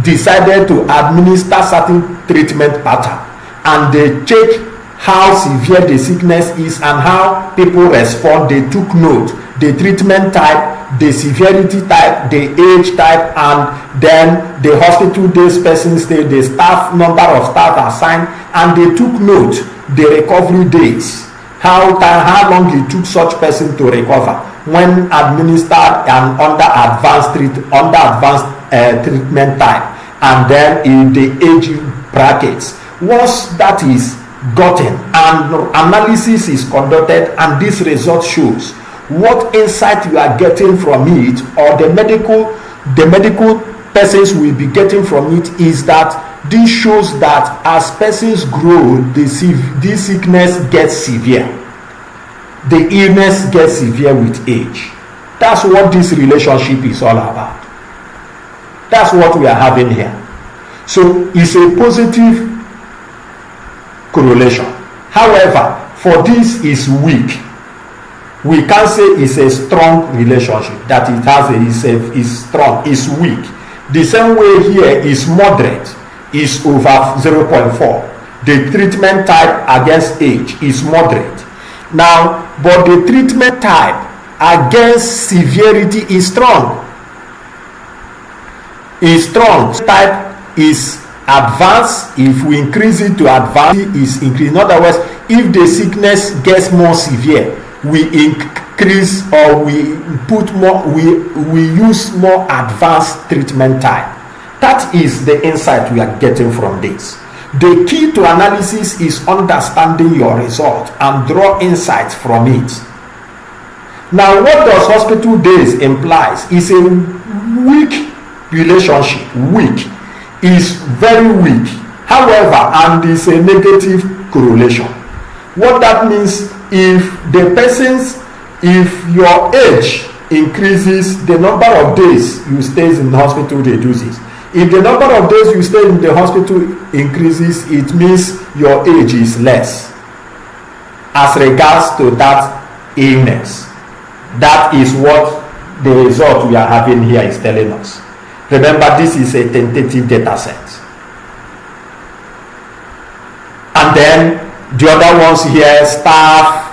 decided to administer certain treatment pattern, and they check how severe the sickness is and how people respond. They took note, the treatment type, the severity type, the age type, and then the hospital days person stay, the number of staff assigned, and they took note the recovery days, how long it took such person to recover when administered and under advanced treatment type, and then in the age brackets. Once that is gotten and analysis is conducted, and this result shows what insight you are getting from it, or the medical persons will be getting from it, is that this shows that as persons grow, this sickness gets severe, the illness gets severe with age. That's what this relationship is all about. That's what we are having here. So it's a positive correlation. However, for this is weak. We can't say it's a strong relationship, that it has is strong, is weak. The same way here is moderate, is over 0.4. The treatment type against age is moderate. Now, but the treatment type against severity is strong. Is strong. Type is advanced. If we increase it to advanced, is increased. In other words, if the sickness gets more severe, we increase or we put more, we use more advanced treatment type. That is the insight we are getting from this. The key to analysis is understanding your result and draw insights from it. Now, what does hospital days implies is a weak relationship. Weak is very weak. However, and is a negative correlation. What that means, if your age increases, the number of days you stay in the hospital reduces. If the number of days you stay in the hospital increases, it means your age is less as regards to that illness. That is what the result we are having here is telling us. Remember, this is a tentative data set. And then the other ones here, staff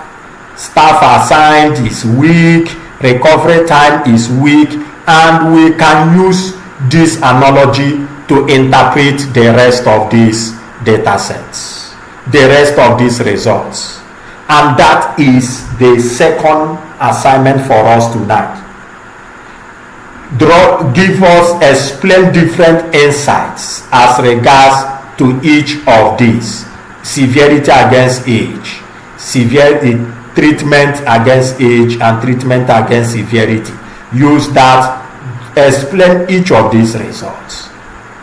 assigned is weak, recovery time is weak, and we can use this analogy to interpret the rest of these data sets, the rest of these results. And that is the second assignment for us tonight. Explain different insights as regards to each of these. Severity against age, severity, treatment against age, and treatment against severity. Use that. Explain each of these results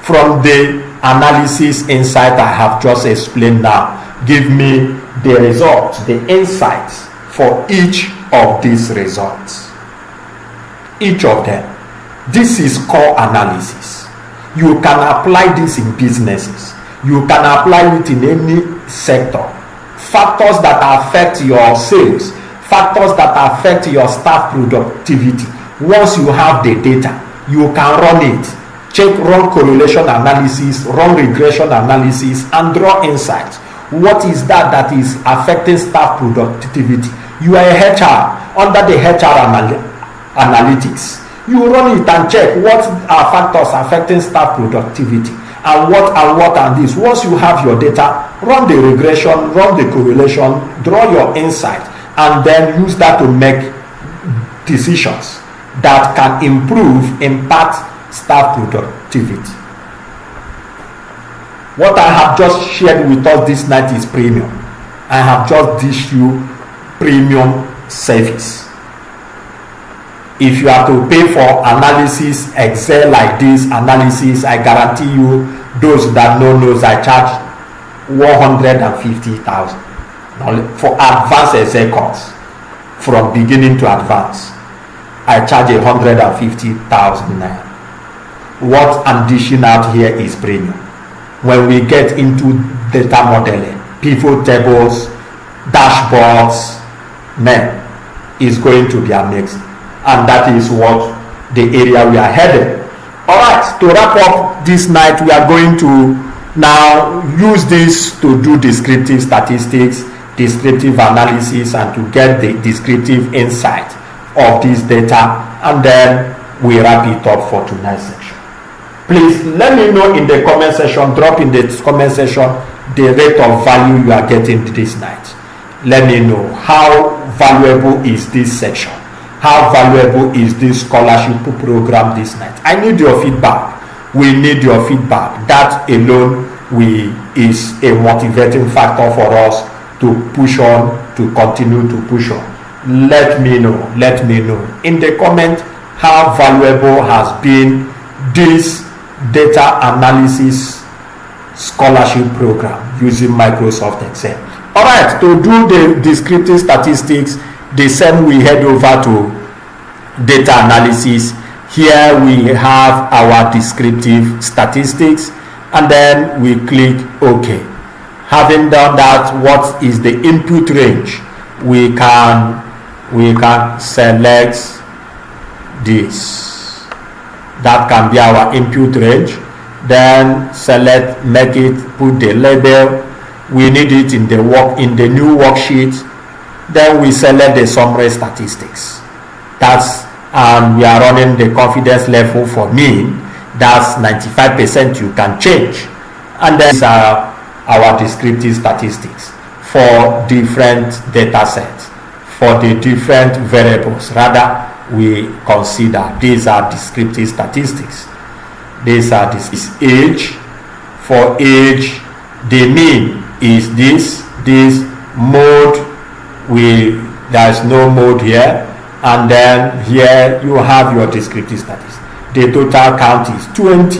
from the analysis insight I have just explained now. Give me the results, the insights for each of these results. Each of them. This is core analysis. You can apply this in businesses. You can apply it in any sector. Factors that affect your sales, factors that affect your staff productivity. Once you have the data, you can run it. Run correlation analysis, run regression analysis, and draw insights. What is that is affecting staff productivity? You are a HR. Under the HR analytics, you run it and check what are factors affecting staff productivity and what are these. Once you have your data, run the regression, run the correlation, draw your insight, and then use that to make decisions that can impact staff productivity. What I have just shared with us this night is premium. I have just dished you premium service. If you are to pay for analysis, Excel like this analysis, I guarantee you, those that knows I charge 150,000 for advanced Excel course from beginning to advanced. I charge 150,000 naira. What I'm dishing out here is premium. When we get into data modeling, pivot tables, dashboards, man, is going to be amazing. And that is what the area we are headed. Alright, to wrap up this night, we are going to now use this to do descriptive statistics, descriptive analysis, and to get the descriptive insight of this data, and then we wrap it up for tonight's section. Please let me know in the comment section, drop in the comment section the rate of value you are getting this night. Let me know how valuable is this section, how valuable is this scholarship program this night. I need your feedback. We need your feedback. That alone is a motivating factor for us to push on, to continue to push on. Let me know in the comment how valuable has been this data analysis scholarship program using Microsoft Excel. Alright, to do the descriptive statistics, the same we head over to data analysis. Here we have our descriptive statistics, and then we click OK. Having done that, what is the input range? We can we can select this. That can be our input range. Then select, make it, put the label. We need it in the new worksheet. Then we select the summary statistics. That's we are running the confidence level for mean. That's 95%. You can change. And then these are our descriptive statistics for different data sets, for the different variables. Rather, we consider these are descriptive statistics. These are this is age. For age, the mean is this mode. There is no mode here, and then here you have your descriptive statistics. The total count is 20.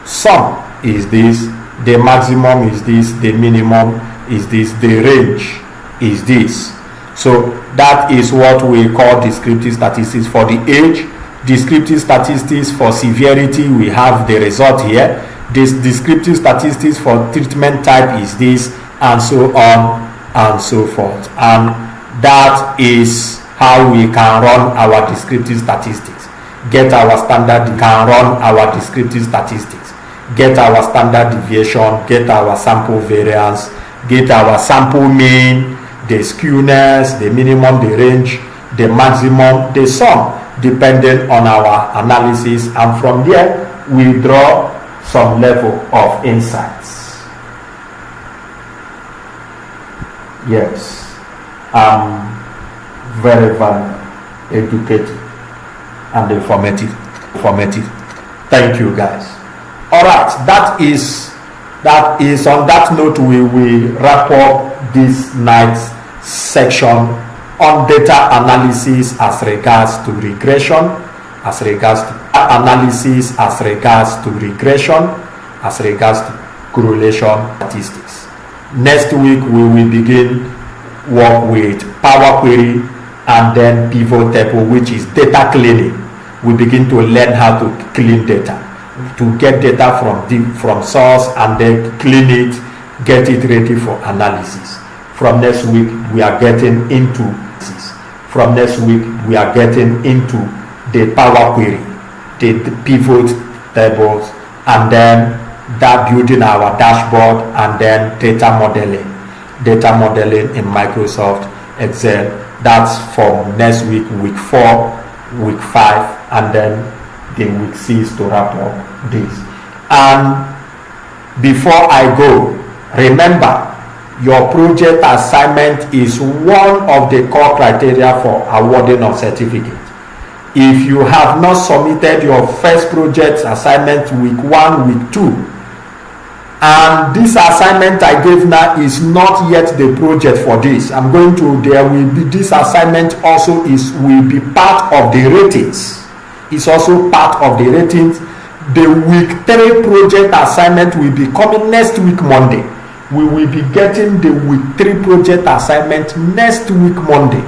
Sum is this. The maximum is this. The minimum is this. The range is this. So that is what we call descriptive statistics for the age. Descriptive statistics for severity, we have the result here. This descriptive statistics for treatment type is this, and so on and so forth. And that is how we can run our descriptive statistics. Get our standard, can run our descriptive statistics. Get our standard deviation, get our sample variance, get our sample mean, the skewness, the minimum, the range, the maximum, the sum, depending on our analysis, and from there we draw some level of insights. Yes, very educative and informative. Thank you, guys. All right, that is on that note we will wrap up this night's section on data analysis as regards to regression, as regards to analysis, as regards to regression, as regards to correlation statistics. Next week we will begin work with Power Query and then pivot table, which is data cleaning. We begin to learn how to clean data, to get data from source and then clean it, get it ready for analysis. From next week we are getting into the Power Query, the pivot tables, and then that building our dashboard, and then data modeling in Microsoft Excel. That's from next week, week 4, week 5, and then the week 6 to wrap up this. And before I go, remember, your project assignment is one of the core criteria for awarding of certificate. If you have not submitted your first project assignment week 1, week 2, and this assignment I gave now is not yet the project for this, there will be this assignment also will be part of the ratings. It's also part of the ratings. The week 3 project assignment will be coming next week Monday. We will be getting the week 3 project assignment next week Monday.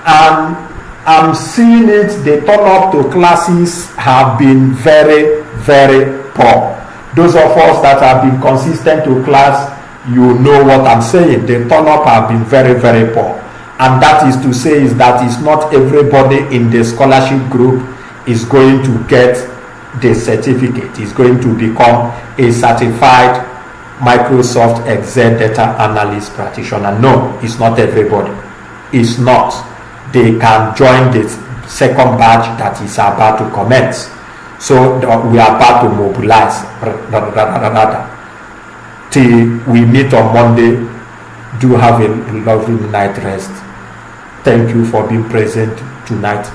And I'm seeing it, the turn up to classes have been very, very poor. Those of us that have been consistent to class, you know what I'm saying. The turn up have been very, very poor. And that is to say is that it's not everybody in the scholarship group is going to get the certificate. Is going to become a certified Microsoft Excel data analyst practitioner. No, it's not everybody. It's not. They can join the second batch that is about to commence. So we are about to mobilize till we meet on Monday. Do have a lovely night rest. Thank you for being present tonight.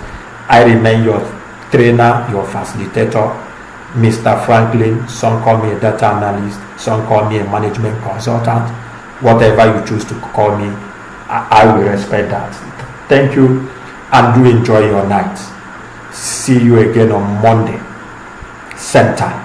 I remain your trainer, your facilitator, Mr. Franklin. Some call me a data analyst, some call me a management consultant. Whatever you choose to call me, I will respect that. Thank you, and do enjoy your night. See you again on Monday, same time.